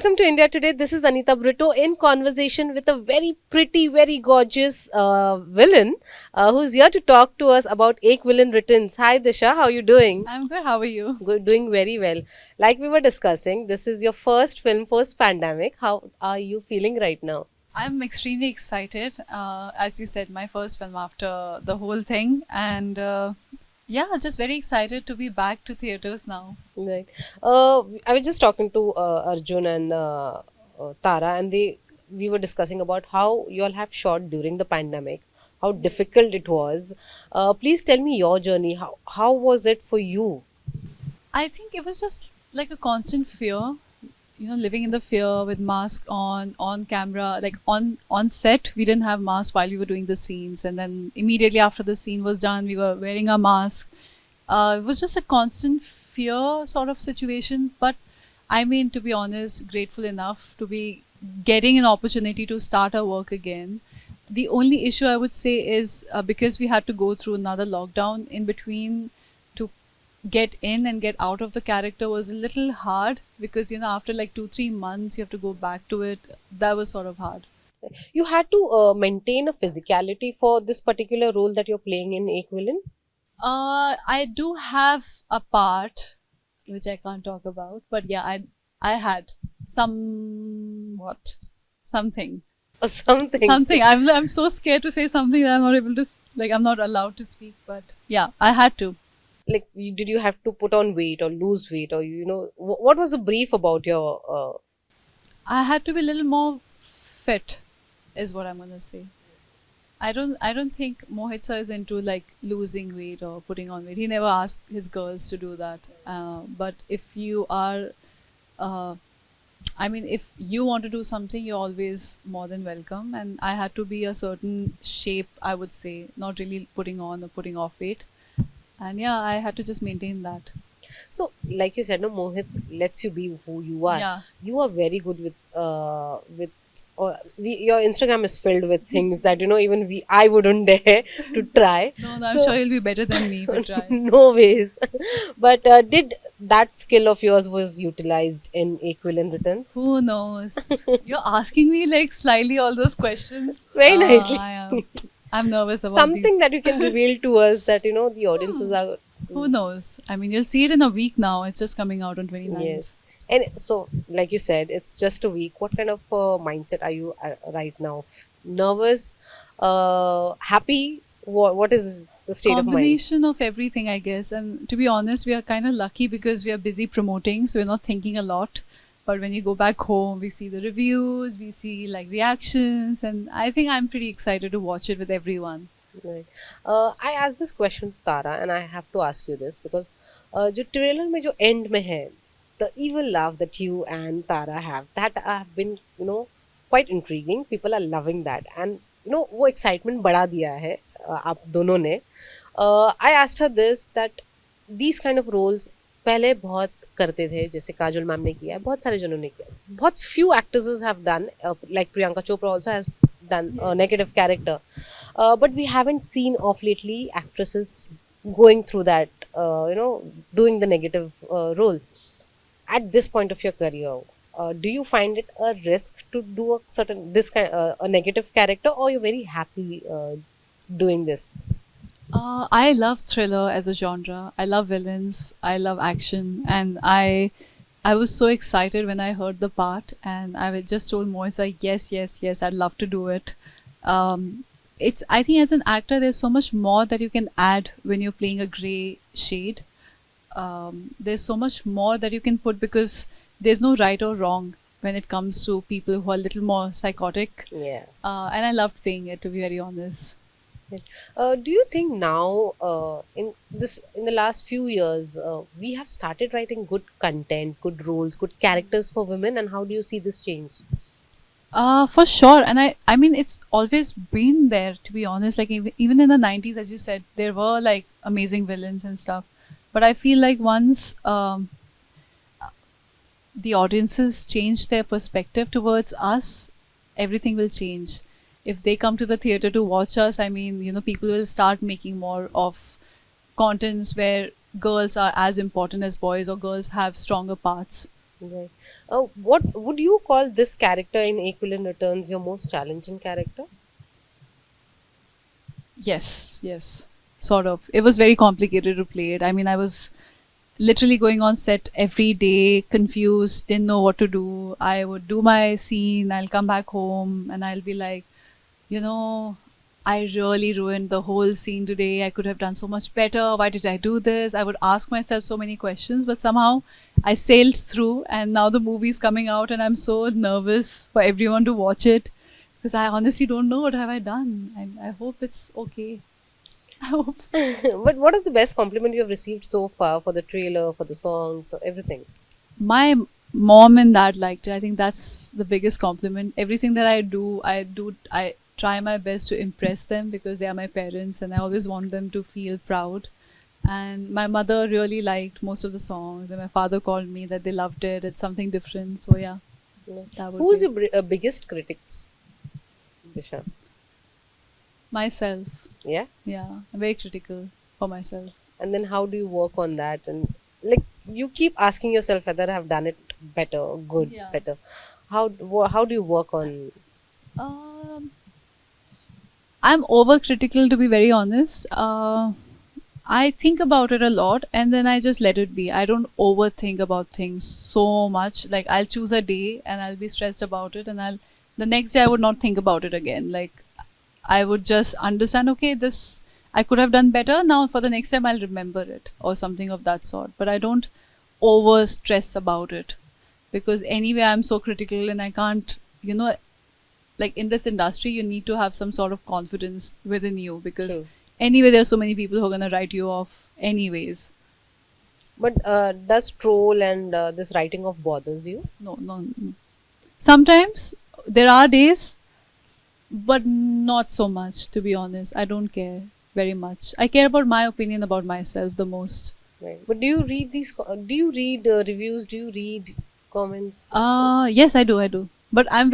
Welcome to India Today. This is Anita Brito in conversation with a very pretty, very gorgeous villain who's here to talk to us about Ek Villain Returns. Hi Disha, how are you doing? I'm good. How are you? Good, doing very well. Like we were discussing, this is your first film post pandemic. How are you feeling right now? I'm extremely excited. As you said, my first film after the whole thing, and yeah, just very excited to be back to theaters now. Right. I was just talking to Arjun and Tara, and we were discussing about how you all have shot during the pandemic, how difficult it was. Please tell me your journey. How was it for you? I think it was just like a constant fear, living in the fear with mask on camera, like on set. We didn't have masks while we were doing the scenes, and then immediately after the scene was done, we were wearing a mask. It was just a constant fear sort of situation. But I mean, to be honest, grateful enough to be getting an opportunity to start our work again. The only issue I would say is because we had to go through another lockdown in between to get in and get out of the character was a little hard because after like 2-3 months you have to go back to it. That was sort of hard. You had to maintain a physicality for this particular role that you're playing in Ek Villain. I do have a part which I can't talk about, but yeah, I had somewhat something Or something. something. I'm so scared to say something that I'm not able to, like, I'm not allowed to speak. But yeah, I had to. Like, did you have to put on weight or lose weight, or what was the brief about your? I had to be a little more fit, is what I'm gonna say. I don't think Mohit sir is into like losing weight or putting on weight. He never asked his girls to do that. But if you are, I mean, if you want to do something, you're always more than welcome. And I had to be a certain shape, I would say, not really putting on or putting off weight. And yeah, I had to just maintain that. So, like you said, no, Mohit lets you be who you are. Yeah. You are very good with. Your Instagram is filled with things that even I wouldn't dare to try. No, I'm So sure you'll be better than me, but try. no ways. But did that skill of yours was utilized in Ek Villain Returns? Who knows? You're asking me like slightly all those questions. Very nicely. I am. I'm nervous about Something these. that you can reveal to us that the audiences are. Who knows? I mean, you'll see it in a week now. It's just coming out on 29th. Yes. And so, like you said, it's just a week. What kind of mindset are you right now? Nervous? Happy? What is the state of mind? Combination of everything, I guess. And to be honest, we are kind of lucky because we are busy promoting, so we're not thinking a lot. But when you go back home, we see the reviews, we see like reactions, and I think I'm pretty excited to watch it with everyone. Right. I asked this question to Tara, and I have to ask you this because जो trailer में जो end में है, the evil laugh that you and Tara have, that have been quite intriguing. People are loving that, and वो excitement बढ़ा दिया है आप दोनों ने. I asked her this that these kind of roles पहले बहुत करते थे, जैसे काजोल मैम ने किया है, बहुत सारे जनों ने किया, बहुत few actresses have done, like Priyanka Chopra also has done a negative character, but we haven't seen of lately actresses going through that, doing the negative roles. At this point of your career, do you find it a risk to do a certain this kind a negative character, or you're very happy doing this? I love thriller as a genre. I love villains. I love action, and I was so excited when I heard the part, and just told Moisa, yes, yes, yes, I'd love to do it. It's I think as an actor, there's so much more that you can add when you're playing a gray shade. There's so much more that you can put because there's no right or wrong when it comes to people who are a little more psychotic. Yeah. And I loved playing it, to be very honest. Do you think now, in the last few years, we have started writing good content, good roles, good characters for women, and how do you see this change? For sure. And I mean, it's always been there, to be honest. Like, even in the 90s, as you said, there were like amazing villains and stuff. But I feel like once the audiences change their perspective towards us, everything will change. If they come to the theater to watch us, I mean, people will start making more of contents where girls are as important as boys or girls have stronger parts. Right. What would you call this character in Equilibrium Returns your most challenging character? Yes, yes, sort of. It was very complicated to play it. I mean, I was literally going on set every day, confused, didn't know what to do. I would do my scene, I'll come back home, and I'll be like, you know, I really ruined the whole scene today. I could have done so much better. Why did I do this? I would ask myself so many questions, but somehow I sailed through, and now the movie's coming out, and I'm so nervous for everyone to watch it because I honestly don't know what have I done. I hope it's okay. I hope. But what is the best compliment you have received so far for the trailer, for the songs, or everything? My mom and dad liked it. I think that's the biggest compliment. Everything that I try my best to impress them because they are my parents and I always want them to feel proud. And my mother really liked most of the songs, and my father called me that they loved it. It's something different. So yeah, Yeah. that would Who's be your biggest critics, Disha? myself. Yeah. Yeah, I'm very critical for myself. And then how do you work on that? And like you keep asking yourself whether I've done it better, good, Yeah. better. How do you work on? Um, I'm overcritical to be very honest. I think about it a lot and then I just let it be. I don't overthink about things so much. Like I'll choose a day and I'll be stressed about it and I'll the next day I would not think about it again. Like I would just understand, okay, this I could have done better. Now for the next time I'll remember it or something of that sort. But I don't over stress about it because anyway I'm so critical and I can't, like in this industry you need to have some sort of confidence within you because True. anyway there's so many people who are going to write you off anyways. But does troll and this writing off bothers you? No, no, no. Sometimes there are days but not so much, to be honest. I don't care very much. I care about my opinion about myself the most. Right. But do you read these? Do you read reviews? Do you read comments? Yes, I do, but I'm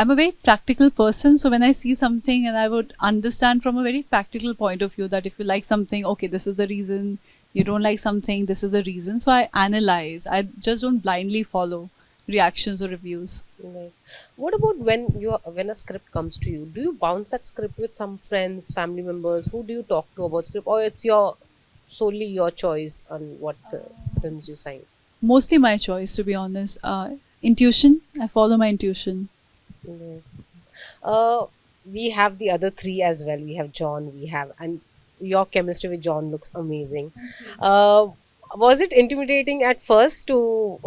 a very practical person, so when I see something and I would understand from a very practical point of view that if you like something, okay, this is the reason. You don't like something, this is the reason. So I analyze. I just don't blindly follow reactions or reviews. Right. What about when a script comes to you? Do you bounce that script with some friends, family members? Who do you talk to about script, or it's your solely your choice on what films you sign? Mostly my choice, to be honest. Intuition. I follow my intuition. Right. Uh, we have the other three as well. We have John. And your chemistry with John looks amazing. Uh, was it intimidating at first to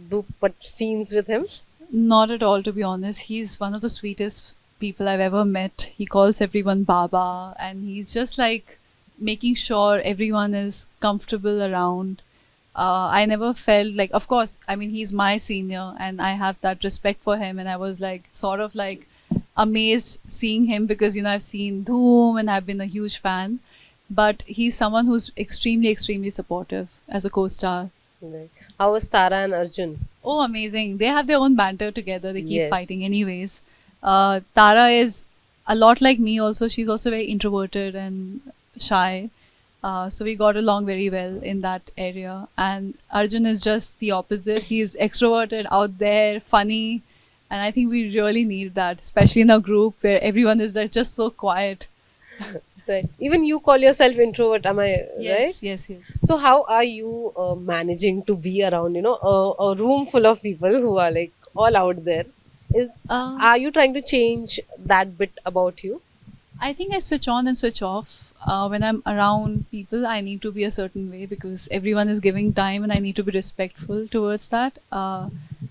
do put scenes with him? Not at all, to be honest. He's one of the sweetest people I've ever met. He calls everyone Baba, and he's just like making sure everyone is comfortable around. I never felt like, of course, I mean, he's my senior, and I have that respect for him. And I was like, sort of like amazed seeing him because, I've seen Dhoom and I've been a huge fan. But he's someone who's extremely, extremely supportive as a co star. Right. How was Tara and Arjun? Oh, amazing. They have their own banter together. They keep Yes. fighting anyways. Tara is a lot like me also. She's also very introverted and shy. So we got along very well in that area. And Arjun is just the opposite. He's extroverted, out there, funny. And I think we really need that, especially in a group where everyone is like just so quiet. Right. Even you call yourself introvert, am I right? Yes, yes, yes. So how are you managing to be around, a room full of people who are like all out there? Is Uh, Are you trying to change that bit about you? I think I switch on and switch off. When I'm around people, I need to be a certain way because everyone is giving time and I need to be respectful towards that.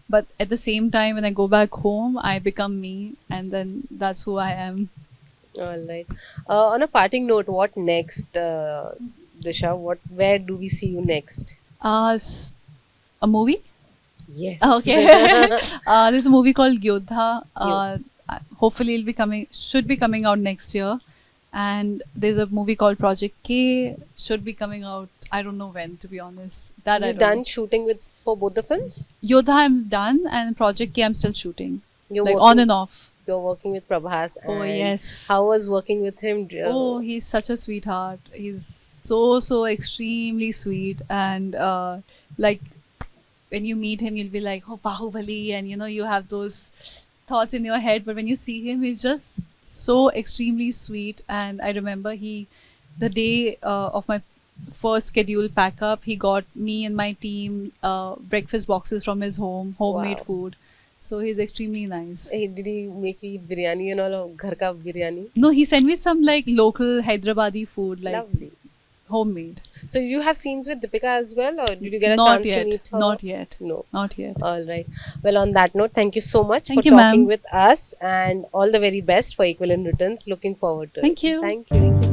But at the same time, when I go back home, I become me and then that's who I am. All right. On a parting note, what next, Disha? Where do we see you next? S- a movie? Yes. Okay. There's a movie called Yodha. Hopefully, should be coming out next year. And there's a movie called Project K, should be coming out. I don't know when, to be honest. That I You don't done know. shooting for both the films? Yodha, I'm done, and Project K, I'm still shooting, You're like on working. and off. You're working with Prabhas, Oh and yes. how was working with him? Oh, he's such a sweetheart. He's so extremely sweet, and like when you meet him, you'll be like, oh, Bahubali, and you have those thoughts in your head. But when you see him, he's just so extremely sweet. And I remember the day of my first scheduled pack up, he got me and my team breakfast boxes from his home, homemade Wow. food. So he's extremely nice. Hey, did he make you biryani and all? Ghar ka biryani? No, he sent me some like local Hyderabadi food, like Lovely. homemade. So you have scenes with Deepika as well, or did you get a Not chance to yet. meet her? Not yet. No. Not yet. All right. Well, on that note, thank you so much Thank for you, talking ma'am. with us, and all the very best for Equivalent Returns. Looking forward to it. Thank you. Thank you.